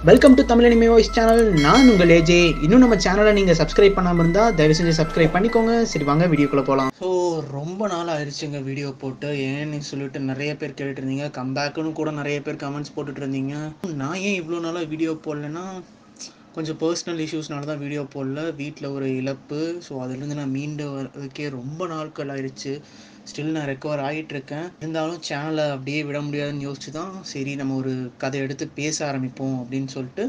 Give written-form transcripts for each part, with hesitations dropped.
Welcome to Tamil anime voice channel. நான் உங்கள் AJ. இன்னும் நம்ம சேனலை நீங்கள் சப்ஸ்கிரைப் பண்ணாமல் இருந்தால் தயவு செஞ்சு சப்ஸ்கிரைப் பண்ணிக்கோங்க. சரி வாங்க வீடியோக்குள்ளே போகலாம். ஸோ ரொம்ப நாள் ஆயிடுச்சுங்க வீடியோ போட்டு. ஏன்னு சொல்லிட்டு நிறைய பேர் கேட்டுட்டு இருந்தீங்க. கம்பேக்குன்னு கூட நிறைய பேர் கமெண்ட்ஸ் போட்டுட்டு இருந்தீங்க. நான் ஏன் இவ்வளோ நாளாக வீடியோ போடலன்னா கொஞ்சம் பர்சனல் இஷ்யூஸ்னால தான் வீடியோ போடல. வீட்டில் ஒரு இழப்பு. ஸோ அதுலேருந்து நான் மீண்டு வரதுக்கே ரொம்ப நாட்கள் ஆயிடுச்சு. ஸ்டில் நான் ரெக்கவர் ஆகிட்டுருக்கேன். இருந்தாலும் சேனலை அப்படியே விட முடியாதுன்னு யோசிச்சு தான் சரி நம்ம ஒரு கதை எடுத்து பேச ஆரம்பிப்போம் அப்படின்னு சொல்லிட்டு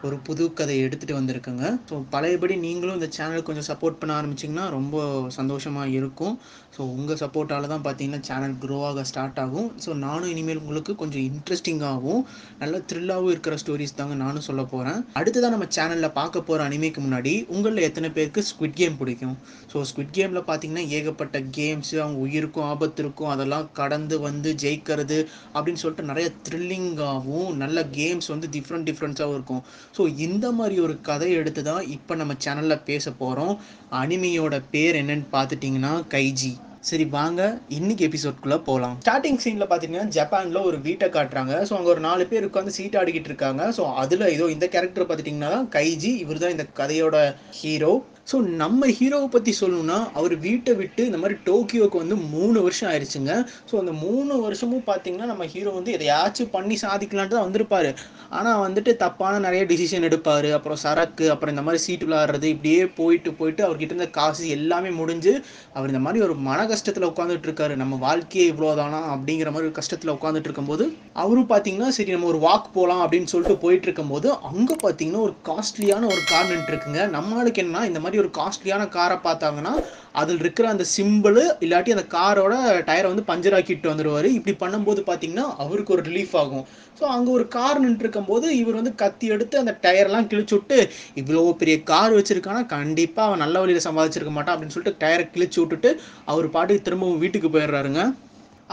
ஒரு புது கதையை எடுத்துகிட்டு வந்திருக்குங்க. ஸோ பழையபடி நீங்களும் இந்த சேனலுக்கு கொஞ்சம் சப்போர்ட் பண்ண ஆரம்பிச்சிங்கன்னா ரொம்ப சந்தோஷமாக இருக்கும். ஸோ உங்கள் சப்போர்ட்டால் தான் பார்த்தீங்கன்னா சேனல் க்ரோ ஆக ஸ்டார்ட் ஆகும். ஸோ நானும் இனிமேல் உங்களுக்கு கொஞ்சம் இன்ட்ரெஸ்டிங்காகவும் நல்ல த்ரில்லாகவும் இருக்கிற ஸ்டோரிஸ் தாங்க நானும் சொல்ல போகிறேன். அடுத்ததான் நம்ம சேனலில் பார்க்க போகிற அனிமேக்கு முன்னாடி உங்களில் எத்தனை பேருக்கு ஸ்குவிட் கேம் பிடிக்கும்? ஸோ ஸ்குவிட் கேமில் பார்த்தீங்கன்னா ஏகப்பட்ட கேம்ஸு, அவங்க உயிருக்கும் ஆபத்து இருக்கும், அதெல்லாம் கடந்து வந்து ஜெயிக்கிறது அப்படின்னு சொல்லிட்டு நிறைய த்ரில்லிங்காகவும் நல்ல கேம்ஸ் வந்து டிஃப்ரெண்ட்ஸாகவும் இருக்கும். ஸோ இந்த மாதிரி ஒரு கதை எடுத்து தான் இப்போ நம்ம சேனலில் பேச போகிறோம். அனிமியோட பேர் என்னன்னு பார்த்துட்டிங்கன்னா கைஜி. சரி வாங்க இன்னைக்கு எபிசோட்குள்ளே போகலாம். ஸ்டார்டிங் சீனில் பார்த்தீங்கன்னா ஜப்பானில் ஒரு வீட்டை காட்டுறாங்க. ஸோ அங்கே ஒரு 4 பேர் உட்காந்து சீட் ஆடிக்கிட்டு இருக்காங்க. ஸோ அதில் இதோ இந்த கேரக்டர் பார்த்துட்டிங்கன்னா கைஜி. இவர் தான் இந்த கதையோட ஹீரோ. ஸோ நம்ம ஹீரோவை பற்றி சொல்லணும்னா அவர் வீட்டை விட்டு இந்த மாதிரி டோக்கியோவுக்கு வந்து 3 வருஷம் ஆயிடுச்சுங்க. ஸோ அந்த 3 வருஷமும் பார்த்தீங்கன்னா நம்ம ஹீரோ வந்து எதையாச்சும் பண்ணி சாதிக்கலான்ட்டு தான் வந்திருப்பார். ஆனால் வந்துட்டு தப்பான நிறைய டிசிஷன் எடுப்பார். அப்புறம் சரக்கு, அப்புறம் இந்த மாதிரி சீட்டு விளாடுறது, இப்படியே போயிட்டு அவர்கிட்ட இருந்த காசு எல்லாமே முடிஞ்சு அவர் இந்த மாதிரி ஒரு மன கஷ்டத்தில் உட்காந்துட்டு இருக்காரு. நம்ம வாழ்க்கையே இவ்வளோதானா அப்படிங்கிற மாதிரி ஒரு கஷ்டத்தில் உட்காந்துட்டு இருக்கும்போது அவரும் பார்த்தீங்கன்னா சரி நம்ம ஒரு வாக் போகலாம் அப்படின்னு சொல்லிட்டு போயிட்டு இருக்கும்போது அங்கே பார்த்தீங்கன்னா ஒரு காஸ்ட்லியான ஒரு கார் நின்றுருக்குங்க. நம்மளுக்கு என்னன்னா இந்த மாதிரி ஒரு காஸ்ட்லியான காரை பார்த்தாங்கன்னா அதில் இருக்கிற அந்த சிம்பிள் இல்லாட்டி அந்த காரோட டயரை வந்து பஞ்சர் ஆக்கிட்டு வந்துடுவார். இப்படி பண்ணும்போது பார்த்தீங்கன்னா அவருக்கு ஒரு ரிலீஃப் ஆகும். ஸோ அங்கே ஒரு கார் நின்று இருக்கும்போது இவர் வந்து கத்தி எடுத்து அந்த டயர்லாம் கிழிச்சு விட்டு இவ்வளோ பெரிய கார் வச்சிருக்கானா கண்டிப்பாக அவன் நல்ல வழியில் சம்பாதிச்சிருக்க மாட்டான் அப்படின்னு சொல்லிட்டு டயரை கிழிச்சு விட்டுட்டு அவர் பாட்டுக்கு திரும்பவும் வீட்டுக்கு போயிடுறாருங்க.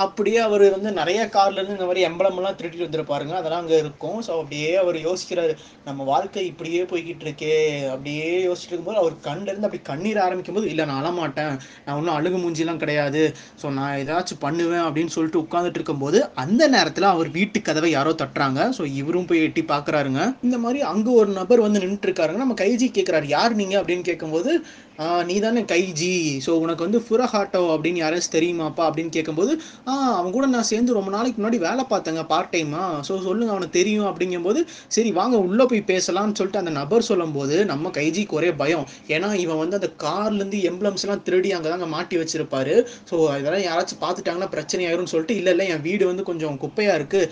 அப்படியே அவர் வந்து நிறைய கார்லேருந்து இந்த மாதிரி எம்பளம்லாம் திருட்டிட்டு வந்துருப்பாருங்க. அதெல்லாம் அங்கே இருக்கும். ஸோ அப்படியே அவர் யோசிக்கிறாரு, நம்ம வாழ்க்கை இப்படியே போய்கிட்டு இருக்கே அப்படியே யோசிச்சுட்டு இருக்கும்போது அவர் கண்ணிலேருந்து அப்படி கண்ணீர் ஆரம்பிக்கும் போது இல்லை நான் அழமாட்டேன், நான் ஒன்றும் அழுகு மூஞ்சிலாம் கிடையாது, ஸோ நான் ஏதாச்சும் பண்ணுவேன் அப்படின்னு சொல்லிட்டு உட்காந்துட்டு இருக்கும்போது அந்த நேரத்தில் அவர் வீட்டு கதவை யாரோ தட்டுறாங்க. ஸோ இவரும் போய் எட்டி பார்க்குறாருங்க. இந்த மாதிரி அங்கே ஒரு நபர் வந்து நின்றுட்டு இருக்காருங்க. நம்ம கைஜி கேட்குறாரு யார் நீங்கள் அப்படின்னு கேட்கும்போது நீ தானே கைஜி, ஸோ உனக்கு வந்து ஃபுரஹாட்டோ அப்படின்னு யாராச்சும் தெரியுமாப்பா அப்படின்னு கேட்கும்போது அவன் கூட நான் சேர்ந்து ரொம்ப நாளைக்கு முன்னாடி வேலை பார்த்தேங்க பார்ட் டைமா, ஸோ சொல்லுங்கள் அவனுக்கு தெரியும் அப்படிங்கும்போது சரி வாங்க உள்ளே போய் பேசலாம்னு சொல்லிட்டு அந்த நபர் சொல்லும்போது நம்ம கைஜிக்கு ஒரே பயம். ஏன்னா இவன் வந்து அந்த கார்லேருந்து எம்ப்ளம்ஸ்லாம் திருடி அங்கே தாங்க மாட்டி வச்சிருப்பாரு. ஸோ இதெல்லாம் யாராச்சும் பார்த்துட்டாங்கன்னா பிரச்சனை ஆயிரும்னு சொல்லிட்டு இல்லை என் வீடு வந்து கொஞ்சம் குப்பையாக இருக்குது,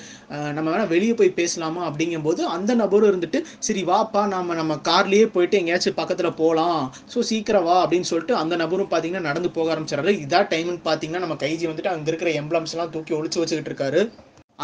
நம்ம வேணால் வெளியே போய் பேசலாமா அப்படிங்கும்போது அந்த நபரும் இருந்துட்டு சரி வாப்பா நம்ம கார்லேயே போயிட்டு எங்கேயாச்சும் பக்கத்தில் போகலாம், ஸோ சீக்கிரம் வா அப்படின்னு சொல்லிட்டு அந்த நபரும் பார்த்தீங்கன்னா நடந்து போக ஆரம்பிச்சிடறாரு. இதான் டைம்னு பார்த்தீங்கன்னா நம்ம கைஜி வந்துட்டு அங்கே இருக்கிற எம்ப்ளம்ஸ் எல்லாம் தூக்கி ஒளிச்சு வச்சுக்கிட்டு இருக்காரு.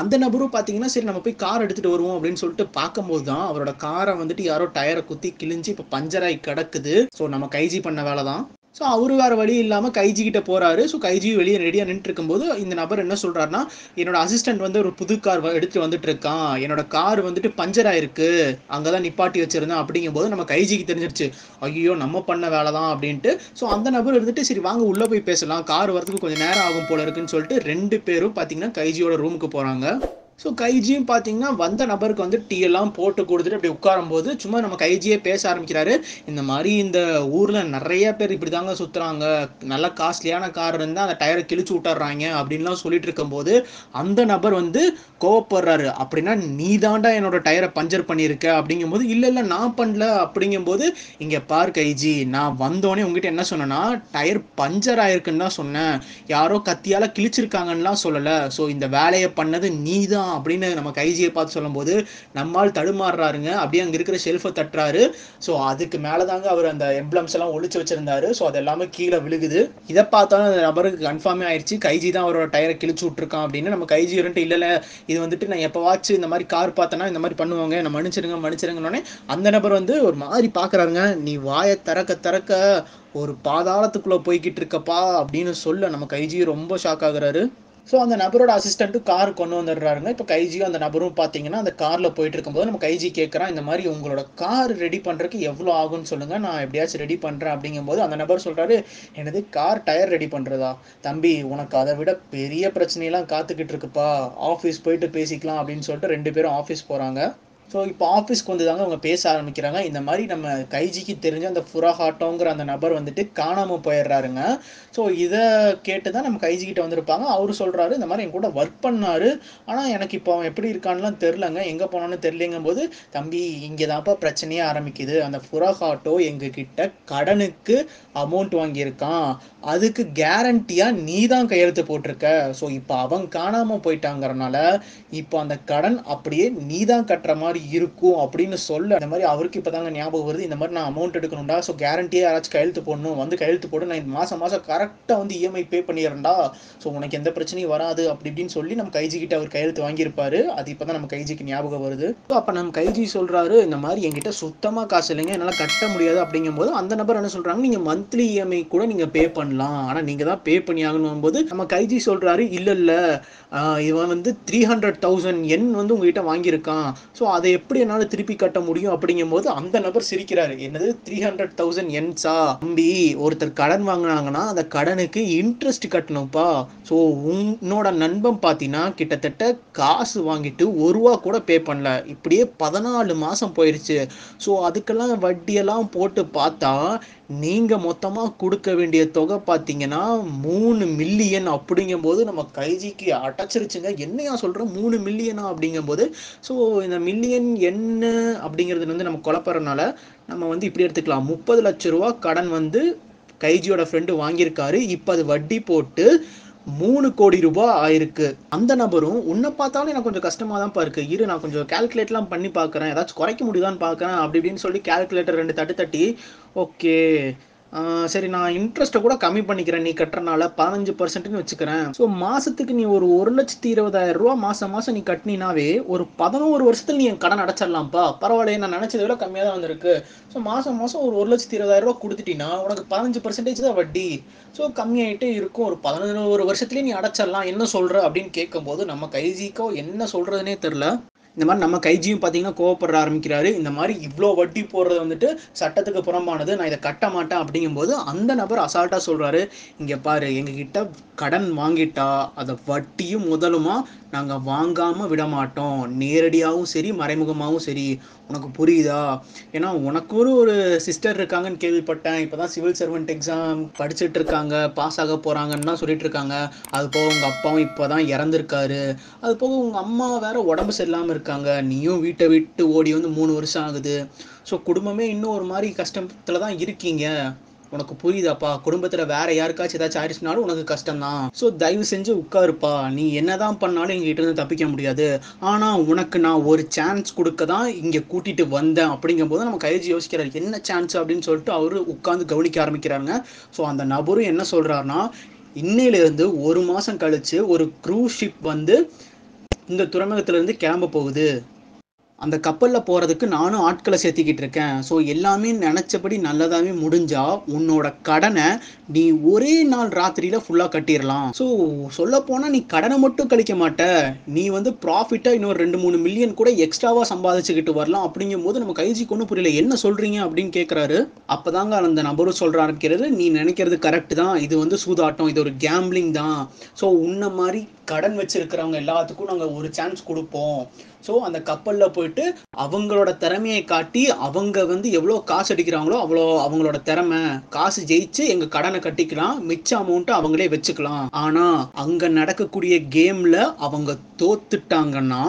அந்த நபரும் பார்த்தீங்கன்னா சரி நம்ம போய் கார் எடுத்துகிட்டு வருவோம் அப்படின்னு சொல்லிட்டு பார்க்கும்போது தான் அவரோட காரை வந்துட்டு யாரோ டயரை குத்தி கிழிஞ்சு இப்போ பஞ்சராகி கிடக்குது. ஸோ நம்ம கைஜி பண்ண வேலை தான். ஸோ அவரு வேறு வழி இல்லாமல் கைஜி கிட்ட போகிறாரு. ஸோ கைஜியும் வெளியே ரெடியாக நின்று இருக்கும்போது இந்த நபர் என்ன சொல்கிறாருன்னா என்னோட அசிஸ்டன்ட் வந்து ஒரு புது கார் எடுத்துகிட்டு வந்துட்டு இருக்கான், என்னோட கார் வந்துட்டு பஞ்சர் ஆயிருக்கு, அங்கே தான் நிப்பாட்டி வச்சிருந்தேன் அப்படிங்கும்போது நம்ம கைஜிக்கு தெரிஞ்சிருச்சு ஐயோ நம்ம பண்ண வேலை தான் அப்படின்ட்டு. ஸோ அந்த நபர் இருந்துட்டு சரி வாங்க உள்ளே போய் பேசலாம், கார் வரதுக்கு கொஞ்சம் நேரம் ஆகும் போல இருக்குன்னு சொல்லிட்டு 2 பேரும் பார்த்தீங்கன்னா கைஜியோட ரூமுக்கு போகிறாங்க. ஸோ கைஜியும் பார்த்தீங்கன்னா வந்த நபருக்கு வந்து டீ எல்லாம் போட்டு கொடுத்துட்டு அப்படி உட்காரும்போது சும்மா நம்ம கைஜியே பேச ஆரம்பிக்கிறாரு. இந்த மாதிரி இந்த ஊரில் நிறைய பேர் இப்படி தாங்க சுற்றுறாங்க, நல்ல காஸ்ட்லியான கார் இருந்தால் அந்த டயரை கிழிச்சு விட்டுறாங்க அப்படின்லாம் சொல்லிட்டு இருக்கும்போது அந்த நபர் வந்து கோவப்படுறாரு. அப்படின்னா நீ தாண்டா என்னோட டயரை பஞ்சர் பண்ணியிருக்க அப்படிங்கும்போது இல்லை நான் பண்ணல அப்படிங்கும்போது இங்கே பார் கைஜி, நான் வந்தோடனே உங்ககிட்ட என்ன சொன்னேன்னா டயர் பஞ்சர் ஆயிருக்குன்னு தான் சொன்னேன், யாரோ கத்தியால் கிழிச்சிருக்காங்கன்னுலாம் சொல்லலை. ஸோ இந்த வேலையை பண்ணது நீ தான் அப்படின்னு நம்ம கைஜியை பார்த்து சொல்லும்போது நம்மால் தடுமாறுறாருங்க. அப்படியே அங்கே இருக்கிற ஷெல்ஃபை தட்டுறாரு. ஸோ அதுக்கு மேலே தாங்க அவர் அந்த எம்ப்ளம்ஸ் எல்லாம் ஒழிச்சு வச்சிருந்தாரு. ஸோ அது எல்லாமே கீழே விழுகுது. இதை பார்த்தாலும் அந்த நபருக்கு கன்ஃபார்மே ஆயிடுச்சு கைஜி தான் அவரோட டயரை கிழிச்சு விட்டுருக்கான் அப்படின்னு. நம்ம கைஜி இருந்துட்டு இல்லை இது வந்துட்டு நான் எப்போவாச்சும் இந்த மாதிரி கார் பார்த்தேன்னா இந்த மாதிரி பண்ணுவாங்க, நான் மன்னிச்சிருங்கன்னொடனே அந்த நபர் வந்து ஒரு மாதிரி பார்க்குறாருங்க. நீ வாயை திறக்க ஒரு பாதாளத்துக்குள்ளே போய்கிட்டு இருக்கப்பா அப்படின்னு சொல்ல நம்ம கைஜி ரொம்ப ஷாக் ஆகுறாரு. ஸோ அந்த நபரோட அசிஸ்டண்ட்டு கார் கொண்டு வந்துடுறாருங்க. இப்போ கைஜியும் அந்த நபரும் பார்த்தீங்கன்னா அந்த காரில் போயிட்டு இருக்கும்போது நம்ம கைஜி கேட்குறான் இந்த மாதிரி உங்களோட கார் ரெடி பண்ணுறதுக்கு எவ்வளோ ஆகும்னு சொல்லுங்கள், நான் எப்படியாச்சும் ரெடி பண்ணுறேன் அப்படிங்கும்போது அந்த நபர் சொல்கிறாரு எனது கார் டயர் ரெடி பண்ணுறதா தம்பி, உனக்கு அதை விட பெரிய பிரச்சனையெல்லாம் காத்துக்கிட்டு இருக்குப்பா, ஆஃபீஸ் போயிட்டு பேசிக்கலாம் அப்படின்னு சொல்லிட்டு 2 பேரும் ஆஃபீஸ் போகிறாங்க. ஸோ இப்போ ஆஃபீஸ்க்கு வந்து தாங்க அவங்க பேச ஆரம்பிக்கிறாங்க. இந்த மாதிரி நம்ம கைஜிக்கு தெரிஞ்ச அந்த ஃபுராஹாட்டோங்கிற அந்த நபர் வந்துட்டு காணாமல் போயிடுறாருங்க. ஸோ இதை கேட்டு தான் நம்ம கைஜி கிட்ட வந்திருப்பாங்க. அவரு சொல்கிறாரு, இந்த மாதிரி என் கூட ஒர்க் பண்ணாரு, ஆனால் எனக்கு இப்போ அவன் எப்படி இருக்கான்லாம் தெரிலங்க, எங்கே போனான்னு தெரிலங்கும் போது, தம்பி இங்கே தான்ப்பா பிரச்சனையே ஆரம்பிக்குது. அந்த ஃபுராஹாட்டோ எங்ககிட்ட கடனுக்கு அமௌண்ட் வாங்கியிருக்கான், அதுக்கு கேரண்டியாக நீ தான் கையெழுத்து போட்டிருக்க. ஸோ இப்போ அவன் காணாமல் போயிட்டாங்கிறனால இப்போ அந்த கடன் அப்படியே நீ தான் கட்டுற மாதிரி இருக்கும் அப்படின்னு சொல்ல, இந்த மாதிரி அவருக்கு இப்பதாங்க ஞாபகம் வருது, இந்த மாதிரி நான் அமௌண்ட் எடுக்கணும்டா, ஸோ கேரண்டியே யாராச்சும் கையெழுத்து போடணும், வந்து கையெழுத்து போட்டு நான் மாசம் மாசம் கரெக்டாக வந்து இஎம்ஐ பே பண்ணிடுறேன்டா, ஸோ உனக்கு எந்த பிரச்சனையும் வராது அப்படி இப்படின்னு சொல்லி நம்ம கைஜி கிட்ட அவர் கையெழுத்து வாங்கியிருப்பாரு. அது இப்பதான் நம்ம கைஜிக்கு ஞாபகம் வருது. அப்ப நம்ம கைஜி சொல்றாரு, இந்த மாதிரி என்கிட்ட சுத்தமா காசு இல்லைங்க, என்னால கட்ட முடியாது அப்படிங்கும் போது அந்த நபர் என்ன சொல்றாங்க, நீங்க மந்த்லி இஎம்ஐ கூட நீங்க பே பண்ணலாம், ஆனா நீங்க தான் பே பண்ணி ஆகணும் போது நம்ம கைஜி சொல்றாரு, இல்ல இவன் வந்து 300,000 எண் வந்து உங்ககிட்ட வாங்கியிருக்கான், ஸோ அதை எப்படி என்னால் திருப்பி கட்ட முடியும் அப்படிங்கும் போது அந்த நபர் சிரிக்கிறாரு. என்னது 300,000 என்ஸா தம்பி, ஒருத்தர் கடன் வாங்கினாங்கன்னா அந்த கடனுக்கு இன்ட்ரெஸ்ட் கட்டணும்ப்பா. ஸோ உன்னோட நண்பன் பார்த்தீங்கன்னா கிட்டத்தட்ட காசு வாங்கிட்டு ₹1 கூட பே பண்ணல, இப்படியே 14 மாதம் போயிடுச்சு. ஸோ அதுக்கெல்லாம் வட்டியெல்லாம் போட்டு பார்த்தா நீங்கள் மொத்தமாக கொடுக்க வேண்டிய தொகை பார்த்தீங்கன்னா 3 மில்லியன் அப்படிங்கும் போது நம்ம கைஜிக்கு அடைச்சிருச்சுங்க. என்னையா சொல்கிறோம் 3 மில்லியனா அப்படிங்கும் போது, ஸோ இந்த மில்லியன் என்ன அப்படிங்கிறது வந்து நம்ம குழப்பறனால நம்ம வந்து இப்படி எடுத்துக்கலாம், 30 லட்ச ரூபா கடன் வந்து கைஜியோட ஃப்ரெண்டு வாங்கியிருக்காரு, இப்போ அது வட்டி போட்டு 3 கோடி ரூபாய் ஆயிருக்கு. அந்த நபரும் உன்னை பார்த்தாலும் எனக்கு கொஞ்சம் கஷ்டமா தான் இருக்கு, இரு நான் கொஞ்சம் கால்குலேட்லாம் பண்ணி பார்க்குறேன், ஏதாச்சும் குறைக்க முடியுதான்னு பார்க்குறேன் அப்படி இப்படின்னு சொல்லி கால்குலேட்டர் 2 தட்டு தட்டி, ஓகே சரி நான் இன்ட்ரெஸ்ட்டை கூட கம்மி பண்ணிக்கிறேன், நீ கட்டுறனால 15%ன்னு வச்சுக்கிறேன். ஸோ மாதத்துக்கு நீ ஒரு 1,20,000 ரூபா மாதம் நீ கட்டினாவே ஒரு 11 வருஷத்துல நீ என் கடன் அடைச்சிடலாம்ப்பா. பரவாயில்லையே, நான் நினச்சதை விட கம்மியாக தான் வந்திருக்கு. ஸோ மாதம் ஒரு 1,20,000 ரூபா கொடுத்துட்டீங்கன்னா உனக்கு 15% தான் வட்டி. ஸோ கம்மியாயிட்டே இருக்கும், ஒரு 11 வருஷத்துலேயே நீ அடைச்சிடலாம், என்ன சொல்கிற அப்படின்னு கேட்கும்போது நம்ம கைஜிக்கோ என்ன சொல்கிறதுனே தெரில. இந்த மாதிரி நம்ம கைஜியும் பார்த்தீங்கன்னா கோவப்பட ஆரம்பிக்கிறாரு. இந்த மாதிரி இவ்வளோ வட்டி போடுறது வந்துட்டு சட்டத்துக்கு புறம்பானது, நான் இதை கட்ட மாட்டேன் அப்படிங்கும்போது அந்த நபர் அசால்ட்டாக சொல்கிறாரு, இங்கே பாரு எங்ககிட்ட கடன் வாங்கிட்டா அதை வட்டியும் முதலுமா நாங்கள் வாங்காமல் விட மாட்டோம், நேரடியாகவும் சரி மறைமுகமாகவும் சரி, உனக்கு புரியுதா? ஏன்னா உனக்கு ஒரு சிஸ்டர் இருக்காங்கன்னு கேள்விப்பட்டேன், இப்போ தான் சிவில் சர்வெண்ட் எக்ஸாம் படிச்சுட்டு இருக்காங்க, பாஸ் ஆக போகிறாங்கன்னு தான் சொல்லிட்டு இருக்காங்க. அது போக உங்கள் அப்பாவும் இப்போ தான் இறந்துருக்காரு, அது போக உங்கள் அம்மா வேற உடம்பு சரியில்லாமல் இருக்காங்க, நீயும் வீட்டை விட்டு ஓடி வந்து 3 வருஷம் ஆகுது. ஸோ குடும்பமே இன்னும் ஒரு மாதிரி கஷ்டத்தில் தான் இருக்கீங்க, உனக்கு புரியுதாப்பா? குடும்பத்தில் வேற யாருக்காச்சும் ஏதாச்சும் ஆயிடுச்சுனாலும் உனக்கு கஷ்டம்தான். ஸோ தயவு செஞ்சு உட்காருப்பா, நீ என்னதான் பண்ணாலும் எங்ககிட்ட இருந்து தப்பிக்க முடியாது, ஆனால் உனக்கு நான் ஒரு சான்ஸ் கொடுக்க தான் இங்கே கூட்டிட்டு வந்தேன் அப்படிங்கும் போது நம்ம கைஜி யோசிக்கிறாரு, என்ன சான்ஸ் அப்படின்னு சொல்லிட்டு அவரு உட்காந்து கவனிக்க ஆரம்பிக்கிறாங்க. ஸோ அந்த நபரும் என்ன சொல்றாருன்னா, இன்னையிலிருந்து 1 மாதம் கழிச்சு ஒரு க்ரூஸ் ஷிப் வந்து இந்த துறைமுகத்திலிருந்து கிளம்ப போகுது, அந்த கப்பலில் போகிறதுக்கு நானும் ஆட்களை சேர்த்திக்கிட்டு இருக்கேன். ஸோ எல்லாமே நினச்சபடி நல்லதாகவே முடிஞ்சா உன்னோட கடனை நீ ஒரே நாள் ராத்திரியில் ஃபுல்லாக கட்டிடலாம். ஸோ சொல்லப்போனால் நீ கடனை மட்டும் கழிக்க மாட்ட, நீ வந்து ப்ராஃபிட்டாக இன்னொரு 2-3 மில்லியன் கூட எக்ஸ்ட்ராவாக சம்பாதிச்சுக்கிட்டு வரலாம் அப்படிங்கும் போது நம்ம கைஜிக்கு ஒன்றும் புரியல, என்ன சொல்கிறீங்க அப்படின்னு கேட்குறாரு. அப்போ தாங்க அந்த நபரும் சொல்கிற ஆரம்பிக்கிறது, நீ நினைக்கிறது கரெக்டு தான், இது வந்து சூதாட்டம், இது ஒரு கேம்பிளிங் தான். ஸோ உன்ன மாதிரி கடன் வச்சிருக்கிறவங்க எல்லாத்துக்கும் நாங்கள் ஒரு சான்ஸ் கொடுப்போம். ஸோ அந்த கப்பலில் போயிட்டு அவங்களோட திறமையை காட்டி அவங்க வந்து எவ்வளோ காசு அடிக்கிறாங்களோ அவ்வளோ அவங்களோட திறமை, காசு ஜெயிச்சு எங்கள் கடனை கட்டிக்கலாம், மிச்ச அமௌண்ட்டை அவங்களே வச்சுக்கலாம். ஆனால் அங்கே நடக்கக்கூடிய கேமில் அவங்க தோத்துட்டாங்கன்னா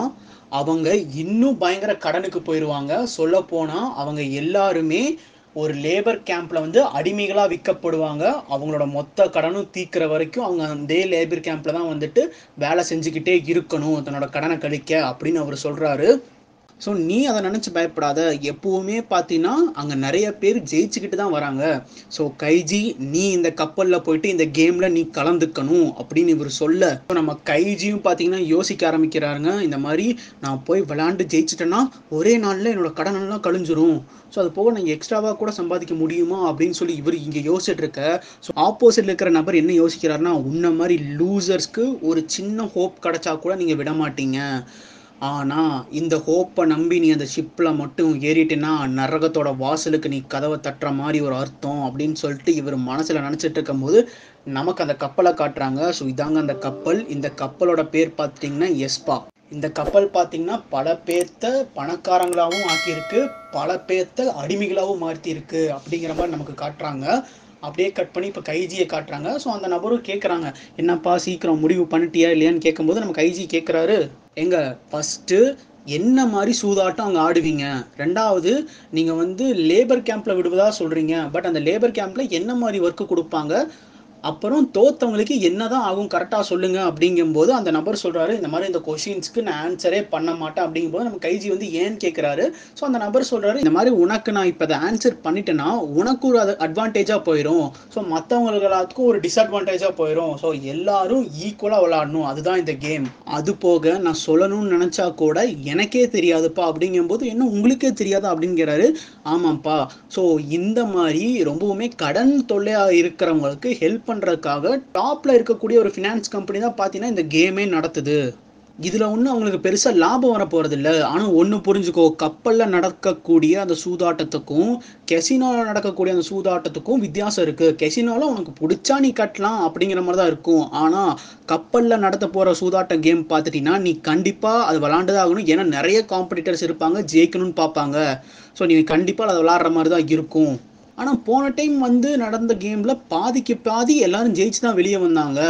அவங்க இன்னும் பயங்கர கடனுக்கு போயிடுவாங்க. சொல்லப்போனால் அவங்க எல்லாருமே ஒரு லேபர் கேம்ப்ல வந்து அடிமைகளாக விற்கப்படுவாங்க, அவங்களோட மொத்த கடனும் தீர்க்கிற வரைக்கும் அவங்க அதே லேபர் கேம்ப்ல தான் வந்துட்டு வேலை செஞ்சுக்கிட்டே இருக்கணும் தன்னோட கடனை கழிக்க அப்படின்னு அவர் சொல்றாரு. ஸோ நீ அதை நினச்சி பயப்படாத, எப்பவுமே பார்த்தீங்கன்னா அங்கே நிறைய பேர் ஜெயிச்சுக்கிட்டு தான் வராங்க. ஸோ கைஜி நீ இந்த கப்பலில் போயிட்டு இந்த கேமில் நீ கலந்துக்கணும் அப்படின்னு இவர் சொல்ல, நம்ம கைஜியும் பார்த்தீங்கன்னா யோசிக்க ஆரம்பிக்கிறாருங்க. இந்த மாதிரி நான் போய் விளையாண்டு ஜெயிச்சிட்டேன்னா ஒரே நாளில் என்னோட கடனெல்லாம் கழிஞ்சிரும், ஸோ அது போக நான் எக்ஸ்ட்ராவாக கூட சம்பாதிக்க முடியுமா அப்படின்னு சொல்லி இவர் இங்கே யோசிச்சுட்டு இருக்க. ஸோ ஆப்போசிட்டில் இருக்கிற நபர் என்ன யோசிக்கிறாருன்னா, உன்ன மாதிரி லூசர்ஸ்க்கு ஒரு சின்ன ஹோப் கிடைச்சா கூட நீங்கள் விட மாட்டீங்க, ஆனால் இந்த ஹோப்பை நம்பி நீ அந்த ஷிப்பில் மட்டும் ஏறிட்டேன்னா நரகத்தோட வாசலுக்கு நீ கதவை தட்டுற மாதிரி ஒரு அர்த்தம் அப்படின்னு சொல்லிட்டு இவர் மனசில் நினச்சிட்டு இருக்கும் போது நமக்கு அந்த கப்பலை காட்டுறாங்க. ஸோ இதாங்க அந்த கப்பல், இந்த கப்பலோட பேர் பார்த்தீங்கன்னா எஸ்பா. இந்த கப்பல் பார்த்தீங்கன்னா பல பேர்த்த பணக்காரங்களாகவும் ஆக்கியிருக்கு, பல பேர்த்த அடிமைகளாகவும் மாற்றிருக்கு அப்படிங்கிற மாதிரி நமக்கு காட்டுறாங்க. அப்படியே கட் பண்ணி இப்போ கைஜியை காட்டுறாங்க. ஸோ அந்த நபரும் கேட்குறாங்க, என்னப்பா சீக்கிரம் முடிவு பண்ணிட்டியா இல்லையான்னு கேட்கும்போது நம்ம கைஜி கேட்குறாரு, எங்க ஃபஸ்ட்டு என்ன மாதிரி சூதாட்டம் அங்கே ஆடுவீங்க, ரெண்டாவது நீங்கள் வந்து லேபர் கேம்பில் விடுவதா சொல்கிறீங்க, பட் அந்த லேபர் கேம்பில் என்ன மாதிரி ஒர்க்கு கொடுப்பாங்க, அப்புறம் தோத்தவங்களுக்கு என்னதான் ஆகும் கரெக்டாக சொல்லுங்க அப்படிங்கும்போது அந்த நபர் சொல்றாரு, இந்த மாதிரி இந்த கொஷின்ஸ்க்கு நான் ஆன்சரே பண்ண மாட்டேன் அப்படிங்கும்போது நம்ம கைஜி வந்து ஏன்னு கேட்குறாரு. ஸோ அந்த நபர் சொல்றாரு, இந்த மாதிரி உனக்கு நான் இப்போ அதை ஆன்சர் பண்ணிட்டேன்னா உனக்கு ஒரு அட்வான்டேஜாக போயிடும், ஸோ மற்றவங்களுக்கு எல்லாத்துக்கும் ஒரு டிஸ்அட்வான்டேஜாக போயிடும், ஸோ எல்லாரும் ஈக்குவலாக விளாடணும், அதுதான் இந்த கேம். அது போக நான் சொல்லணும்னு நினச்சா கூட எனக்கே தெரியாதுப்பா அப்படிங்கும்போது என்ன உங்களுக்கே தெரியாதா அப்படிங்கிறாரு. ஆமாம்ப்பா, ஸோ இந்த மாதிரி ரொம்பவுமே கடன் தொல்லையாக இருக்கிறவங்களுக்கு ஹெல்ப் பண்ணுறதுக்காக டாப்பில் இருக்கக்கூடிய ஒரு ஃபினான்ஸ் கம்பெனி தான் பார்த்தீங்கன்னா இந்த கேமே நடத்துது. இதில் ஒன்றும் அவங்களுக்கு பெருசாக லாபம் வர போகிறதில்ல. ஆனால் ஒன்று புரிஞ்சுக்கோ, கப்பலில் நடக்கக்கூடிய அந்த சூதாட்டத்துக்கும் கெசினோவில் நடக்கக்கூடிய அந்த சூதாட்டத்துக்கும் வித்தியாசம் இருக்குது. கெசினோவில் உனக்கு பிடிச்சா நீ கட்டலாம் அப்படிங்கிற மாதிரி தான் இருக்கும். ஆனால் கப்பலில் நடத்த போகிற சூதாட்ட கேம் பார்த்துட்டிங்கன்னா நீ கண்டிப்பாக அது விளாண்டுதான் ஆகணும். ஏன்னா நிறைய காம்படிட்டர்ஸ் இருப்பாங்க, ஜெயிக்கணும்னு பார்ப்பாங்க. ஸோ நீ கண்டிப்பாக அதை விளாட்ற மாதிரி தான் இருக்கும். ஆனால் போன டைம் வந்து நடந்த கேமில் பாதிக்கு பாதி எல்லாரும் ஜெயிச்சு தான் வெளியே வந்தாங்க.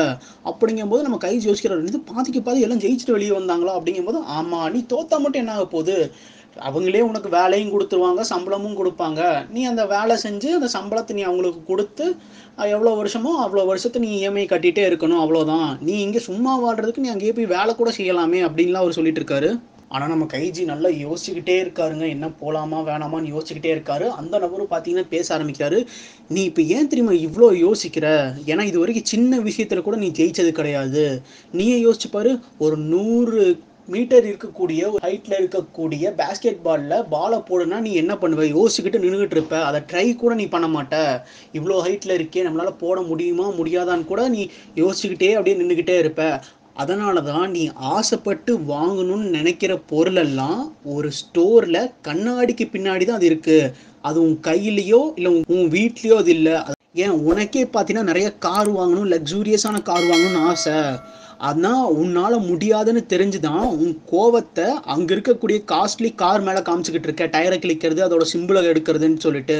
அப்படிங்கும்போது நம்ம கைஜி யோசிக்கிறாரு, இது பாதிக்கு பாதி எல்லாம் ஜெயிச்சுட்டு வெளியே வந்தாங்களா அப்படிங்கும்போது, ஆமாம் நீ தோத்தா மட்டும் என்ன ஆக போகுது, அவங்களே உனக்கு வேலையும் கொடுத்துருவாங்க, சம்பளமும் கொடுப்பாங்க, நீ அந்த வேலை செஞ்சு அந்த சம்பளத்தை நீ அவங்களுக்கு கொடுத்து எவ்வளோ வருஷமோ அவ்வளோ வருஷத்தை நீ இஎம்ஐ கட்டிகிட்டே இருக்கணும், அவ்வளோதான். நீ இங்கே சும்மா வாழ்றதுக்கு நீ அங்கேயே போய் வேலை கூட செய்யலாமே அப்படின்லாம் அவர் சொல்லிட்டு இருக்காரு. ஆனால் நம்ம கைஜி நல்லா யோசிச்சுக்கிட்டே இருக்காருங்க, என்ன போகலாமா வேணாமான்னு யோசிச்சுக்கிட்டே இருக்காரு. அந்த நபரும் பார்த்தீங்கன்னா பேச ஆரம்பிக்கிறாரு, நீ இப்போ ஏன் தெரியுமா இவ்வளோ யோசிக்கிற, ஏன்னா இது வரைக்கும் சின்ன விஷயத்தில் கூட நீ ஜெயிச்சது கிடையாது. நீயே யோசிச்சு பாரு, ஒரு 100 மீட்டர் இருக்கக்கூடிய ஹைட்டில் இருக்கக்கூடிய பேஸ்கெட் பாலில் பாலை போடுனா நீ என்ன பண்ணுவ, யோசிச்சுக்கிட்டு நின்றுக்கிட்டு இருப்ப, அதை ட்ரை கூட நீ பண்ண மாட்ட. இவ்வளோ ஹைட்டில் இருக்கே நம்மளால் போட முடியுமா முடியாதான்னு கூட நீ யோசிச்சுக்கிட்டே அப்படியே நின்றுக்கிட்டே இருப்ப. அதனால தான் நீ ஆசைப்பட்டு வாங்கணும்னு நினைக்கிற பொருளெல்லாம் ஒரு ஸ்டோரில் கண்ணாடிக்கு பின்னாடி தான் அது இருக்குது. அது உன் கையிலையோ இல்லை உன் வீட்லேயோ அது இல்லை. ஏன் உனக்கே பார்த்தீங்கன்னா நிறைய கார் வாங்கணும், லக்ஸூரியஸான கார் வாங்கணும்னு ஆசை. ஆனால் உன்னால் முடியாதுன்னு தெரிஞ்சு தான் உன் கோவத்தை அங்கே இருக்கக்கூடிய காஸ்ட்லி கார் மேலே காமிச்சிக்கிட்டு இருக்க, டயரை கிளிக்கிறது, அதோட சிம்பிளை எடுக்கிறதுன்னு சொல்லிட்டு.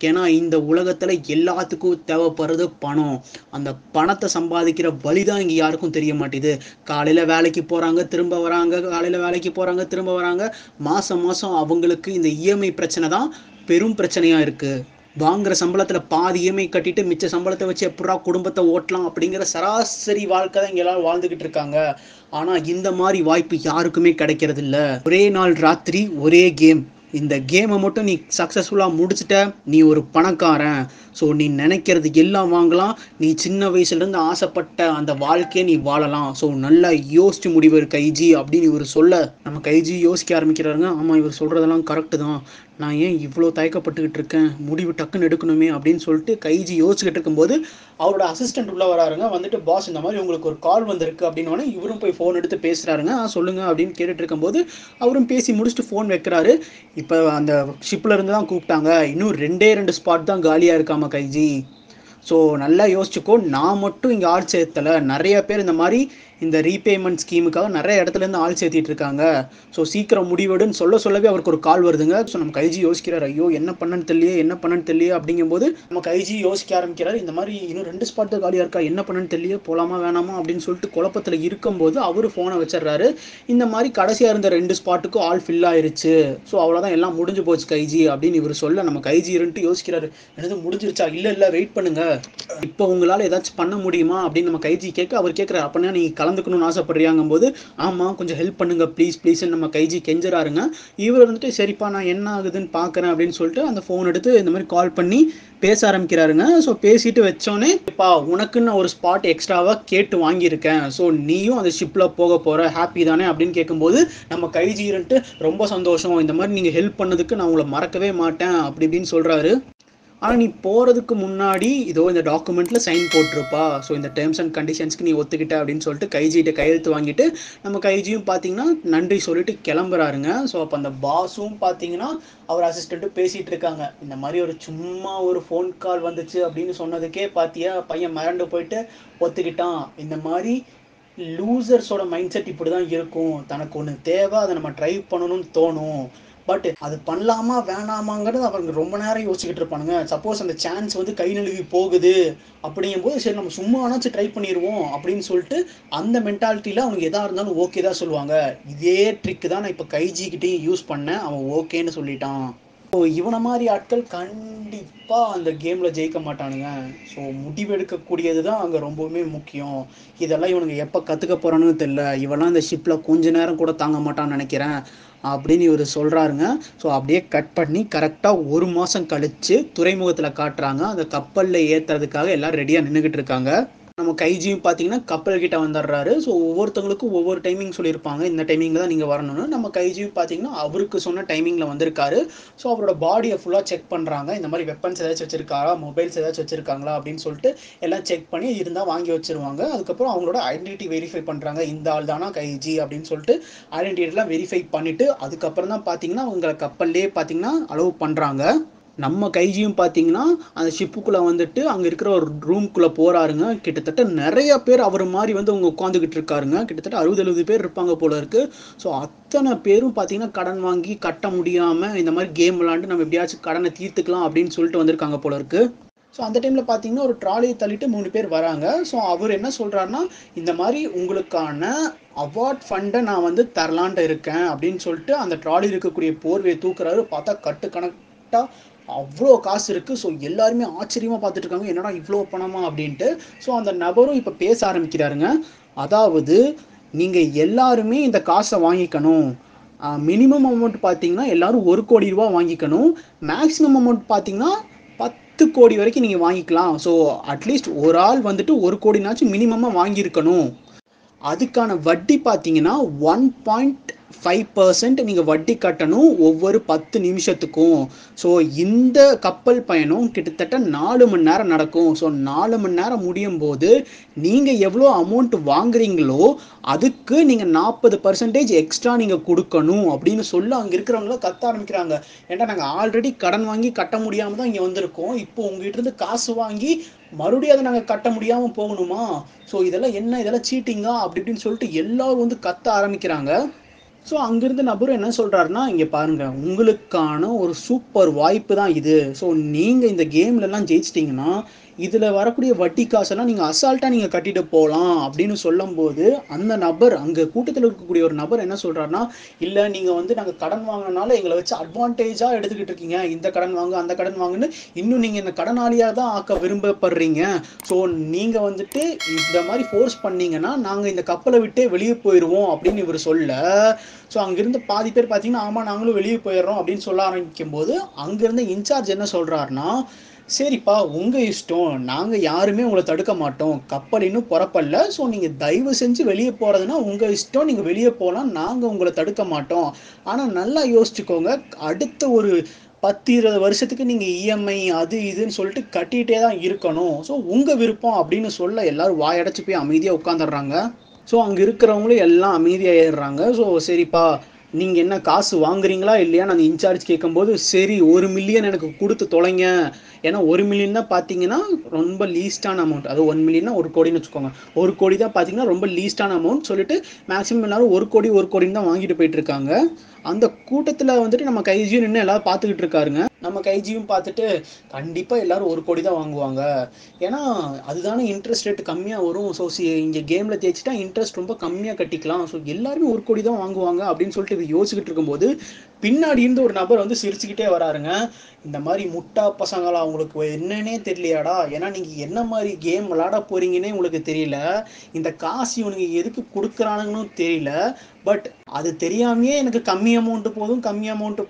ஏன்னா இந்த உலகத்தில் எல்லாத்துக்கும் தேவைப்படுறது பணம். அந்த பணத்தை சம்பாதிக்கிற வழி தான் இங்கே யாருக்கும் தெரிய மாட்டேது. காலையில் வேலைக்கு போகிறாங்க திரும்ப வராங்க, காலையில் வேலைக்கு போகிறாங்க திரும்ப வராங்க, மாதம் மாதம் அவங்களுக்கு இந்த இஎம்ஐ பிரச்சனை தான் பெரும் பிரச்சனையாக இருக்குது. வாங்குற சம்பளத்தில் பாதி இஎம்ஐ கட்டிட்டு மிச்ச சம்பளத்தை வச்சு எப்படா குடும்பத்தை ஓட்டலாம் அப்படிங்கிற சராசரி வாழ்க்கை தான் இங்கே எல்லாரும் வாழ்ந்துக்கிட்டு இருக்காங்க. ஆனால் இந்த மாதிரி வாய்ப்பு யாருக்குமே கிடைக்கிறது இல்லை. ஒரே நாள் ராத்திரி ஒரே கேம், இந்த கேமை மட்டும் நீ சக்ஸஸ்ஃபுல்லாக முடிச்சுட்ட, நீ ஒரு பணக்காரன். ஸோ நீ நினைக்கிறது எல்லாம் வாங்கலாம், நீ சின்ன வயசுலேருந்து ஆசைப்பட்ட அந்த வாழ்க்கையை நீ வாழலாம். ஸோ நல்லா யோசிச்சு முடிவு கைஜி அப்படின்னு இவர் சொல்ல நம்ம கைஜி யோசிக்க ஆரம்பிக்கிறாருங்க. ஆமாம் இவர் சொல்கிறதெல்லாம் கரெக்டு தான், நான் ஏன் இவ்வளோ தயக்கப்பட்டுக்கிட்டு இருக்கேன், முடிவு டக்குன்னு எடுக்கணுமே அப்படின்னு சொல்லிட்டு கைஜி யோசிச்சுக்கிட்டு இருக்கும்போது அவரோட அசிஸ்டன்ட் உள்ளே வராருங்க. வந்துட்டு பாஸ் இந்த மாதிரி உங்களுக்கு ஒரு கால் வந்திருக்கு அப்படின்னோடனே இவரும் போய் ஃபோன் எடுத்து பேசுகிறாருங்க. சொல்லுங்கள் அப்படின்னு கேட்டுட்டு இருக்கும்போது அவரும் பேசி முடிச்சுட்டு ஃபோன் வைக்கிறாரு. இப்போ அந்த ஷிப்பில் இருந்து தான் கூப்பிட்டாங்க, இன்னும் 2 ஸ்பாட் தான் காலியாக இருக்காம கைஜி. ஸோ நல்லா யோசிச்சுக்கோ, நான் மட்டும் இங்கே ஆள் சேர்த்தலை, நிறைய பேர் இந்த மாதிரி இந்த ரீபேமெண்ட் ஸ்கீமுக்காக நிறைய இடத்துலேருந்து ஆள் சேர்த்திட்டு இருக்காங்க. ஸோ சீக்கிரம் முடிவெடுன்னு சொல்லவே அவருக்கு ஒரு கால் வருதுங்க. ஸோ நம்ம கைஜி யோசிக்கிறார், ஐயோ என்ன பண்ணன்னு தெரியலையே அப்படிங்கும்போது நம்ம கைஜி யோசிக்க ஆரம்பிக்கிறார், இந்த மாதிரி இன்னும் 2 ஸ்பாட் தான் காலியாக இருக்கா, என்ன பண்ணன்னு தெரியலையே, போகலாமா வேணாமா அப்படின்னு சொல்லிட்டு குழப்பத்தில் இருக்கும்போது அவர் ஃபோனை வச்சிடறாரு. இந்த மாதிரி கடைசியாக இருந்த 2 ஸ்பாட்டுக்கும் ஆள் ஃபில் ஆயிருச்சு, ஸோ அவ்வளோதான் எல்லாம் முடிஞ்சு போச்சு கைஜி அப்படின்னு இவர் சொல்ல நம்ம கைஜி இருந்துட்டு யோசிக்கிறாரு, என்னது முடிஞ்சிருச்சா, இல்லை வெயிட் பண்ணுங்க, இப்போ உங்களால் ஏதாச்சும் பண்ண முடியுமா அப்படின்னு நம்ம கைஜி கேட்க அவர் கேட்குறாரு, அப்படின்னா நீங்கள் கலந்துக்கணும்னு ஆசைப்படுறியாங்கும் போது ஆமாம் கொஞ்சம் ஹெல்ப் பண்ணுங்க ப்ளீஸ்ன்னு நம்ம கைஜி கெஞ்சுறாருங்க. இவர் வந்துட்டு சரிப்பா நான் என்ன ஆகுதுன்னு பார்க்குறேன் அப்படின்னு சொல்லிட்டு அந்த ஃபோன் எடுத்து இந்த மாதிரி கால் பண்ணி பேச ஆரம்பிக்கிறாருங்க. ஸோ பேசிட்டு வச்சோன்னே, இப்போ உனக்குன்னு நான் ஒரு ஸ்பாட் எக்ஸ்ட்ராவாக கேட்டு வாங்கியிருக்கேன், ஸோ நீயும் அந்த ஷிப்பில் போக போகிற, ஹாப்பி தானே அப்படின்னு கேட்கும்போது நம்ம கைஜி இருந்துட்டு ரொம்ப சந்தோஷம், இந்த மாதிரி நீங்கள் ஹெல்ப் பண்ணதுக்கு நான் உங்களை மறக்கவே மாட்டேன் அப்படி இப்படின்னு சொல்கிறாரு. ஆனால் நீ போகிறதுக்கு முன்னாடி இதோ இந்த டாக்குமெண்ட்டில் சைன் போட்டிருப்பா, ஸோ இந்த டேர்ம்ஸ் அண்ட் கண்டிஷன்ஸ்க்கு நீ ஒத்துக்கிட்ட அப்படின்னு சொல்லிட்டு கைஜிகிட்ட கையெழுத்து வாங்கிட்டு நம்ம கைஜியும் பார்த்தீங்கன்னா நன்றி சொல்லிட்டு கிளம்புறாருங்க. ஸோ அப்போ அந்த பாஸும் பார்த்தீங்கன்னா அவர் அசிஸ்டண்ட்டும் பேசிகிட்டு இருக்காங்க, இந்த மாதிரி ஒரு சும்மா ஒரு ஃபோன் கால் வந்துச்சு அப்படின்னு சொன்னதுக்கே பார்த்தியா பையன் மிரண்டு போயிட்டு ஒத்துக்கிட்டான், இந்த மாதிரி லூசர்ஸோட மைண்ட் செட் இப்படி தான் இருக்கும். தனக்கு ஒன்று தேவை, அதை நம்ம ட்ரை பண்ணணும்னு தோணும். பட் அது பண்ணலாமா வேணாமாங்கிறது அவங்க ரொம்ப நேரம் யோசிச்சுக்கிட்டு இருப்பானுங்க. சப்போஸ் அந்த சான்ஸ் வந்து கை நழுவி போகுது அப்படிங்கும்போது சரி நம்ம சும்மானாச்சும் ட்ரை பண்ணிடுவோம் அப்படின்னு சொல்லிட்டு அந்த மென்டாலிட்டியில் அவங்க எதாக இருந்தாலும் ஓகே தான் சொல்லுவாங்க. இதே ட்ரிக்கு தான் நான் இப்போ கைஜிக்கிட்டையும் யூஸ் பண்ணேன். அவன் ஓகேன்னு சொல்லிட்டான். ஸோ இவனை மாதிரி ஆட்கள் கண்டிப்பாக அந்த கேமில் ஜெயிக்க மாட்டானுங்க. ஸோ முடிவெடுக்கக்கூடியது தான் அங்கே ரொம்பவுமே முக்கியம். இதெல்லாம் இவனுங்க எப்போ கற்றுக்க போகிறான்னு தெரில. இவெல்லாம் இந்த ஷிப்பில் கொஞ்ச நேரம் கூட தாங்க மாட்டான்னு நினைக்கிறேன் அப்படின்னு இவர் சொல்கிறாருங்க. ஸோ அப்படியே கட் பண்ணி கரெக்டாக 1 மாதம் கழித்து துறைமுகத்தில் காட்டுறாங்க. அந்த கப்பலில் ஏற்றுறதுக்காக எல்லாம் ரெடியாக நின்றுக்கிட்டு இருக்காங்க. நம்ம கைஜியும் பார்த்தீங்கன்னா கப்பல் கிட்ட வந்துடுறாரு. ஸோ ஒவ்வொருத்தவங்களுக்கும் ஒவ்வொரு டைமிங் சொல்லியிருப்பாங்க. இந்த டைமிங்கில் தான் நீங்கள் வரணும்னு. நம்ம கைஜியும் பார்த்தீங்கன்னா அவருக்கு சொன்ன டைமிங்கில் வந்திருக்காரு. ஸோ அவரோட பாடியை ஃபுல்லாக செக் பண்ணுறாங்க. இந்த மாதிரி வெப்பன்ஸ் ஏதாச்சும் வச்சிருக்காரா, மொபைல்ஸ் ஏதாச்சும் வச்சிருக்காங்களா அப்படின்னு சொல்லிட்டு எல்லாம் செக் பண்ணி இருந்தால் வாங்கி வச்சிருவாங்க. அதுக்கப்புறம் அவங்களோட ஐடென்டிட்டி வெரிஃபை பண்ணுறாங்க. இந்த ஆள் தானா கைஜி அப்படின்னு சொல்லிட்டு ஐடென்டிட்டிலாம் வெரிஃபை பண்ணிவிட்டு அதுக்கப்புறம் தான் பார்த்தீங்கன்னா அவங்க கப்பல்லே பார்த்தீங்கன்னா அலோவ் பண்ணுறாங்க. நம்ம கைஜியும் பார்த்தீங்கன்னா அந்த ஷிப்புக்குள்ளே வந்துட்டு அங்கே இருக்கிற ஒரு ரூம்குள்ளே போகிறாருங்க. கிட்டத்தட்ட நிறைய பேர் அவர் மாதிரி வந்து அவங்க உட்காந்துக்கிட்டு இருக்காருங்க. கிட்டத்தட்ட 60-70 பேர் இருப்பாங்க போல இருக்குது. ஸோ அத்தனை பேரும் பார்த்தீங்கன்னா கடன் வாங்கி கட்ட முடியாமல் இந்த மாதிரி கேம் விளாண்டு நம்ம எப்படியாச்சும் கடனை தீர்த்துக்கலாம் அப்படின்னு சொல்லிட்டு வந்திருக்காங்க போல இருக்குது. ஸோ அந்த டைமில் பார்த்தீங்கன்னா ஒரு ட்ராலியை தள்ளிட்டு 3 பேர் வராங்க. ஸோ அவர் என்ன சொல்கிறாருன்னா இந்த மாதிரி உங்களுக்கான அவார்ட் ஃபண்டை நான் வந்து தரலான்ட்டு இருக்கேன் அப்படின்னு சொல்லிட்டு அந்த ட்ராலி இருக்கக்கூடிய போர்வையை தூக்குறாரு. பார்த்தா கட்டுக்கணக்காக அவ்வளோ காசு இருக்குது. ஸோ எல்லாருமே ஆச்சரியமாக பார்த்துட்டு இருக்காங்க, என்னடா இவ்வளோ பணமா அப்படின்ட்டு. ஸோ அந்த நபரும் இப்போ பேச ஆரம்பிக்கிறாருங்க. அதாவது நீங்கள் எல்லாருமே இந்த காசை வாங்கிக்கணும். மினிமம் அமௌண்ட் பார்த்தீங்கன்னா எல்லாரும் 1 கோடி ரூபா வாங்கிக்கணும். மேக்ஸிமம் அமௌண்ட் பார்த்தீங்கன்னா 10 கோடி வரைக்கும் நீங்கள் வாங்கிக்கலாம். ஸோ அட்லீஸ்ட் ஒரு ஆள் வந்துட்டு 1 கோடினாச்சும் மினிமமாக வாங்கியிருக்கணும். அதுக்கான வட்டி பார்த்தீங்கன்னா 1.5% நீங்கள் வட்டி கட்டணும் ஒவ்வொரு 10 நிமிஷத்துக்கும். ஸோ இந்த கப்பல் பயணம் கிட்டத்தட்ட 4 மணி நேரம் நடக்கும். ஸோ 4 மணி நேரம் முடியும் போது நீங்கள் எவ்வளோ அமௌண்ட் வாங்குறீங்களோ அதுக்கு நீங்கள் 40% எக்ஸ்ட்ரா நீங்கள் கொடுக்கணும் அப்படின்னு சொல்லி அங்கே இருக்கிறவங்கள கத்த ஆரம்பிக்கிறாங்க. ஏன்னா நாங்கள் ஆல்ரெடி கடன் வாங்கி கட்ட முடியாமல் தான் இங்கே வந்திருக்கோம். இப்போ உங்ககிட்ட இருந்து காசு வாங்கி மறுபடியும் அதை நாங்கள் கட்ட முடியாமல் போகணுமா? ஸோ இதெல்லாம் என்ன, இதெல்லாம் சீட்டிங்கா அப்படி இப்படின்னு சொல்லிட்டு எல்லாரும் வந்து கத்த ஆரம்பிக்கிறாங்க. ஸோ அங்கிருந்து நபரும் என்ன சொல்கிறாருன்னா, இங்கே பாருங்கள் உங்களுக்கான ஒரு சூப்பர் வாய்ப்பு தான் இது. ஸோ நீங்கள் இந்த கேம்லலாம் ஜெயிச்சிட்டிங்கன்னா இதில் வரக்கூடிய வட்டி காசெல்லாம் நீங்கள் அசால்ட்டாக நீங்கள் கட்டிட்டு போகலாம் அப்படின்னு சொல்லும்போது அந்த நபர் அங்கே கூட்டத்தில் இருக்கக்கூடிய ஒரு நபர் என்ன சொல்கிறாருன்னா, இல்லை நீங்கள் வந்து நாங்கள் கடன் வாங்கினால எங்களை வச்சு அட்வான்டேஜாக எடுத்துக்கிட்டு இருக்கீங்க, இந்த கடன் வாங்க அந்த கடன் வாங்குன்னு இன்னும் நீங்கள் இந்த கடனாளியாக தான் ஆக்க விரும்பப்படுறீங்க. ஸோ நீங்கள் வந்துட்டு இந்த மாதிரி ஃபோர்ஸ் பண்ணீங்கன்னா நாங்கள் இந்த கப்பலை விட்டே வெளியே போயிடுவோம் அப்படின்னு இவர் சொல்ல, ஸோ அங்கேருந்து பாதி பேர் பார்த்தீங்கன்னா ஆமாம் நாங்களும் வெளியே போயிடுறோம் அப்படின்னு சொல்ல ஆரம்பிக்கும் போது அங்கேருந்து இன்சார்ஜ் என்ன சொல்கிறாருன்னா, சரிப்பா உங்கள் இஷ்டம், நாங்கள் யாருமே உங்களை தடுக்க மாட்டோம், கப்பல் இன்னும் புறப்படல, ஸோ நீங்கள் தயவு செஞ்சு வெளியே போகிறதுனா உங்கள் இஷ்டம், நீங்கள் வெளியே போகலாம், நாங்கள் உங்களை தடுக்க மாட்டோம். ஆனால் நல்லா யோசிச்சுக்கோங்க, அடுத்த ஒரு 10-20 வருஷத்துக்கு நீங்கள் இஎம்ஐ அது இதுன்னு சொல்லிட்டு கட்டிகிட்டே தான் இருக்கணும். ஸோ உங்கள் விருப்பம் அப்படின்னு சொல்ல எல்லாரும் வாயடைச்சு போய் அமைதியாக உட்காந்துடுறாங்க. ஸோ அங்கே இருக்கிறவங்களும் எல்லாம் அமைதியாகிடுறாங்க. ஸோ சரிப்பா நீங்கள் என்ன காசு வாங்குறீங்களா இல்லையான்னு அந்த இன்சார்ஜ் கேட்கும்போது, சரி 1 மில்லியன் எனக்கு கொடுத்து தொலைங்க. ஏன்னா 1 மில்லியன் தான் பார்த்தீங்கன்னா ரொம்ப லீஸ்டான அமௌண்ட். அது 1 மில்லியன்னா 1 கோடின்னு வச்சுக்கோங்க. 1 கோடி தான் பார்த்தீங்கன்னா ரொம்ப லீஸ்டான அமௌண்ட் சொல்லிட்டு மேக்ஸிமம் எல்லாரும் 1 கோடின்னு தான் வாங்கிட்டு போயிட்டு இருக்காங்க. அந்த கூட்டத்தில் வந்துட்டு நம்ம கைஜியும் நின்று எல்லாரும் பார்த்துக்கிட்டு இருக்காருங்க. நம்ம கைஜியும் பார்த்துட்டு கண்டிப்பாக எல்லாரும் 1 கோடி தான் வாங்குவாங்க, ஏன்னா அதுதானே இன்ட்ரெஸ்ட் ரேட் கம்மியாக வரும். ஸோ இங்கே கேமில் தேய்ச்சிட்டா இன்ட்ரெஸ்ட் ரொம்ப கம்மியாக கட்டிக்கலாம், ஸோ எல்லாருமே 1 கோடி தான் வாங்குவாங்க அப்படின்னு சொல்லிட்டு இது யோசிச்சுக்கிட்டு இருக்கும்போது பின்னாடி இருந்து ஒரு நபர் வந்து சிரிச்சுக்கிட்டே வராருங்க. இந்த மாதிரி முட்டா பசங்களா உங்களுக்கு என்னன்னே தெரியலையாடா, ஏன்னா நீங்கள் என்ன மாதிரி கேம் விளாட போறீங்கன்னே உங்களுக்கு தெரியல, இந்த காசு இவனுக்கு எதுக்கு கொடுக்குறானுங்கன்னு தெரியல, பட் அது தெரியாமையே எனக்கு கம்மி அமௌண்ட்டு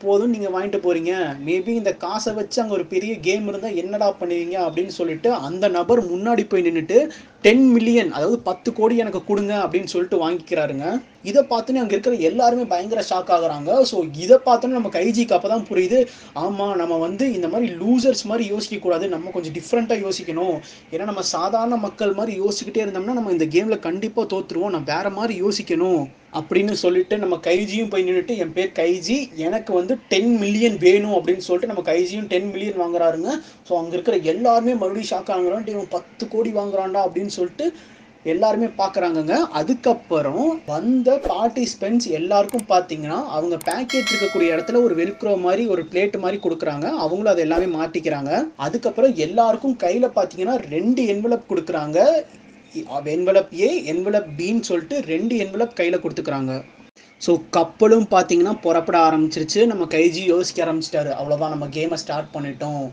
போதும் நீங்கள் வாங்கிட்டு போகிறீங்க, மேபி இந்த காசை வச்சு அங்கே ஒரு பெரிய கேம் இருந்தால் என்னடா பண்ணுவீங்க அப்படின்னு சொல்லிட்டு அந்த நபர் முன்னாடி போய் நின்றுட்டு 10 மில்லியன் அதாவது 10 கோடி எனக்கு கொடுங்க அப்படின்னு சொல்லிட்டு வாங்கிக்கிறாருங்க. இதை பார்த்துன்னு அங்கே இருக்கிற எல்லாருமே பயங்கர ஷாக் ஆகுறாங்க. ஸோ இதை பார்த்தோன்னு நம்ம கைஜிக்கு அப்போ தான் புரியுது, ஆமாம் நம்ம வந்து இந்த மாதிரி லூசர்ஸ் மாதிரி யோசிக்கக்கூடாது, நம்ம கொஞ்சம் டிஃப்ரெண்ட்டாக யோசிக்கணும். ஏன்னா நம்ம சாதாரண மக்கள் மாதிரி யோசிச்சுக்கிட்டே இருந்தோம்னா நம்ம இந்த கேமில் கண்டிப்பாக தோற்றுருவோம், நான் வேறு மாதிரி யோசிக்கணும் அப்படின்னு சொல்லிட்டு நம்ம கைஜியும் போய் நின்றுட்டு, என் பேர் கைஜி, எனக்கு வந்து 10 மில்லியன் வேணும் அப்படின்னு சொல்லிட்டு நம்ம கைஜியும் 10 மில்லியன் வாங்குறாருங்க. ஸோ அங்கே இருக்கிற எல்லாருமே மறுபடியும் ஷாக் ஆகுறான்ட்டு, இவன் 10 கோடி வாங்குறான்டா அப்படின்னு சொல்லிட்டு எல்லாருமே பார்க்குறாங்கங்க. அதுக்கப்புறம் வந்த பார்ட்டிசிபென்ட்ஸ் எல்லாருக்கும் பார்த்தீங்கன்னா அவங்க பேக்கெட் இருக்கக்கூடிய இடத்துல ஒரு வெல்க்ரோ மாதிரி ஒரு பிளேட் மாதிரி கொடுக்குறாங்க. அவங்களும் அதை எல்லாமே மாட்டிக்கிறாங்க. அதுக்கப்புறம் எல்லாருக்கும் கையில் பார்த்தீங்கன்னா 2 என்வலப் கொடுக்குறாங்க. என்வலப் ஏ என்வலப் பின்னு சொல்லிட்டு 2 என்வலப் கையில் கொடுத்துக்கிறாங்க. ஸோ கப்பலும் பார்த்தீங்கன்னா புறப்பட ஆரம்பிச்சிருச்சு. நம்ம கைஜி யோசிக்க ஆரம்பிச்சிட்டாரு, அவ்வளோதான் நம்ம கேமை ஸ்டார்ட் பண்ணிட்டோம்,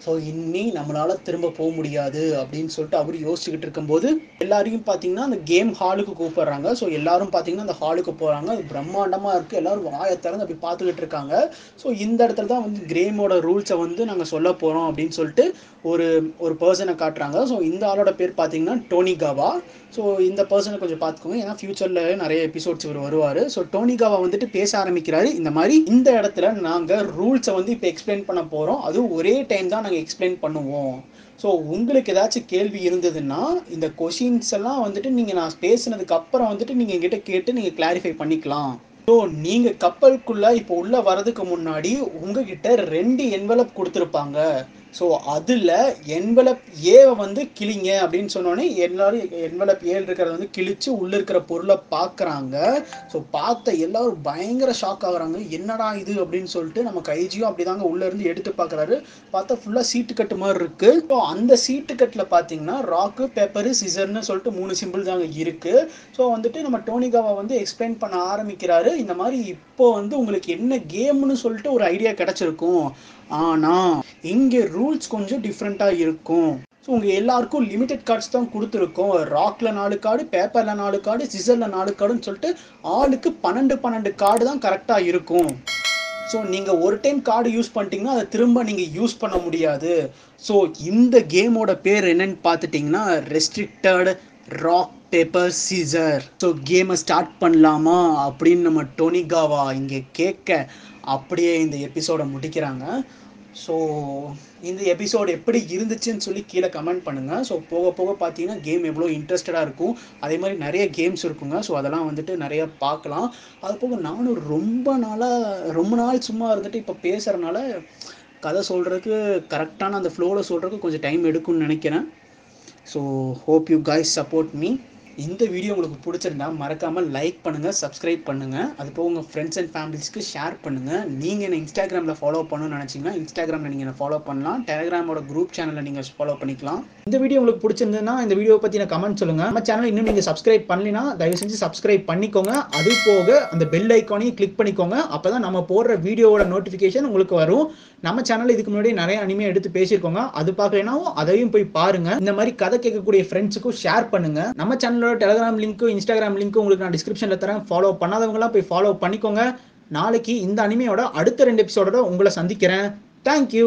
ஸோ இன்னி நம்மளால் திரும்ப போக முடியாது அப்படின்னு சொல்லிட்டு அவர் யோசிச்சுக்கிட்டு இருக்கும்போது எல்லாரையும் பார்த்தீங்கன்னா அந்த கேம் ஹாலுக்கு கூப்பிடுறாங்க. ஸோ எல்லாரும் பார்த்தீங்கன்னா அந்த ஹாலுக்கு போகிறாங்க. அது பிரம்மாண்டமாக இருக்குது. எல்லாரும் வாயை திறந்து அப்படி பார்த்துக்கிட்டு இருக்காங்க. ஸோ இந்த இடத்துல தான் வந்து கேமோட ரூல்ஸை வந்து நாங்கள் சொல்ல போகிறோம் அப்படின்னு சொல்லிட்டு ஒரு பர்சனை காட்டுறாங்க. ஸோ இந்த ஆளோட பேர் பார்த்தீங்கன்னா டோனிகாவா. ஸோ இந்த பர்சனை கொஞ்சம் பார்த்துக்கோங்க, ஏன்னா ஃபியூச்சரில் நிறைய எபிசோட்ஸ் இவர் வருவார். ஸோ டோனிகாவா வந்துட்டு பேச ஆரம்பிக்கிறாரு. இந்த மாதிரி இந்த இடத்துல நாங்கள் ரூல்ஸை வந்து இப்போ எக்ஸ்பிளைன் பண்ண போகிறோம். அதுவும் ஒரே டைம் தான் நாங்கள் எக்ஸ்பிளைன் பண்ணுவோம். ஸோ உங்களுக்கு ஏதாச்சும் கேள்வி இருந்ததுன்னா இந்த கொஷின்ஸ் எல்லாம் வந்துட்டு நீங்கள் நான் பேசுனதுக்கு அப்புறம் வந்துட்டு நீங்கள் என்கிட்ட கேட்டு நீங்கள் கிளாரிஃபை பண்ணிக்கலாம். ஸோ நீங்கள் கப்பலுக்குள்ளே இப்போ உள்ளே வரதுக்கு முன்னாடி உங்ககிட்ட 2 என்வலப் கொடுத்துருப்பாங்க. ஸோ அதில் என்வலப் ஏவை வந்து கிழிங்க அப்படின்னு சொன்னோடனே எல்லாரும் என்வலப் ஏ இருக்கிறத வந்து கிழிச்சு உள்ளே இருக்கிற பொருளை பார்க்குறாங்க. ஸோ பார்த்த எல்லாரும் பயங்கர ஷாக் ஆகுறாங்க, என்னடா இது அப்படின்னு சொல்லிட்டு. நம்ம கைஜியும் அப்படி தாங்க உள்ளேருந்து எடுத்து பார்க்குறாரு. பார்த்தா ஃபுல்லாக சீட்டு கட்டு மாதிரி இருக்குது. ஸோ அந்த சீட்டு கட்டில் பார்த்தீங்கன்னா ராக்கு பேப்பரு சிசர்னு சொல்லிட்டு 3 சிம்பிள் தாங்க இருக்குது. ஸோ வந்துட்டு நம்ம டோனிகாவா வந்து எக்ஸ்பிளைன் பண்ண ஆரம்பிக்கிறாரு. இந்த மாதிரி இப்போ வந்து உங்களுக்கு என்ன கேம்னு சொல்லிட்டு ஒரு ஐடியா கிடச்சிருக்கும், ஆனால் இங்கே ரூல்ஸ் கொஞ்சம் டிஃப்ரெண்ட்டாக இருக்கும். ஸோ உங்கள் எல்லாருக்கும் லிமிடெட் கார்ட்ஸ் தான் கொடுத்துருக்கோம். ராக்கில் 4 கார்டு, பேப்பரில் 4 கார்டு, சிசரில் 4 கார்டுன்னு சொல்லிட்டு ஆளுக்கு 12 கார்டு தான் கரெக்டாக இருக்கும். ஸோ நீங்கள் ஒரு டைம் கார்டு யூஸ் பண்ணிட்டீங்கன்னா அதை திரும்ப நீங்கள் யூஸ் பண்ண முடியாது. ஸோ இந்த கேமோட பேர் என்னன்னு பார்த்துட்டிங்கன்னா restricted rock paper Caesar. So கேமை ஸ்டார்ட் பண்ணலாமா அப்படின்னு நம்ம டோனிகாவா இங்கே கேட்க அப்படியே இந்த எபிசோடை முடிக்கிறாங்க. ஸோ இந்த எபிசோடு எப்படி இருந்துச்சுன்னு சொல்லி கீழே கமெண்ட் பண்ணுங்கள். ஸோ போக போக பார்த்தீங்கன்னா கேம் எவ்வளோ இன்ட்ரெஸ்டடாக இருக்கும். அதே மாதிரி நிறைய கேம்ஸ் இருக்குங்க. ஸோ அதெல்லாம் வந்துட்டு நிறைய பார்க்கலாம். அது போக நானும் ரொம்ப நாள் சும்மா இருந்துட்டு இப்போ பேசுகிறனால கதை சொல்கிறதுக்கு கரெக்டான அந்த ஃப்ளோவில் சொல்கிறதுக்கு கொஞ்சம் டைம் எடுக்கும்னு நினைக்கிறேன். So hope you guys support me. இந்த வீடியோ உங்களுக்கு பிடிச்சிருந்தா மறக்காமல் லைக் பண்ணுங்கள், சப்ஸ்கிரைப் பண்ணுங்கள். அது போக உங்கள் ஃப்ரெண்ட்ஸ் அண்ட் ஃபேமிலிஸ்க்கு ஷேர் பண்ணுங்கள். நீங்கள் என்ன இன்ஸ்டாகிராமில் ஃபாலோ பண்ணணும்னு நினச்சிங்கன்னா இன்ஸ்டாகிராமில் நீங்கள் என்ன ஃபாலோ பண்ணலாம். டெலிகிராமோட குரூப் சேனலில் நீங்கள் ஃபாலோ பண்ணிக்கலாம். இந்த வீடியோ உங்களுக்கு பிடிச்சிருந்ததுன்னா இந்த வீடியோ பற்றின கமெண்ட் சொல்லுங்கள். நம்ம சேனல் இன்னும் நீங்கள் சப்ஸ்கிரைப் பண்ணலினா தயவு செஞ்சு சப்ஸ்கிரைப் பண்ணிக்கோங்க. அது போக அந்த பெல் ஐக்கானையும் கிளிக் பண்ணிக்கோங்க. அப்போ தான் நம்ம போடுற வீடியோவோட நோட்டிஃபிகேஷன் உங்களுக்கு வரும். நம்ம சேனலில் இதுக்கு முன்னாடி நிறைய அனிமே எடுத்து பேசியிருக்கோங்க. அது பார்க்கலனாவும் அதையும் போய் பாருங்கள். இந்த மாதிரி கதை கேட்கக்கூடிய ஃப்ரெண்ட்ஸுக்கும் ஷேர் பண்ணுங்கள். நம்ம சேனலோட டெலிகிராம் லிங்க்கும் இன்ஸ்டாகிராம் லிங்க்கும் உங்களுக்கு நான் டிஸ்கிரிப்ஷனில் தரேன். ஃபாலோ பண்ணாதவங்களாம் போய் ஃபாலோ பண்ணிக்கோங்க. நாளைக்கு இந்த அனிமையோட அடுத்த 2 எபிசோடோட உங்களை சந்திக்கிறேன். தேங்க்யூ.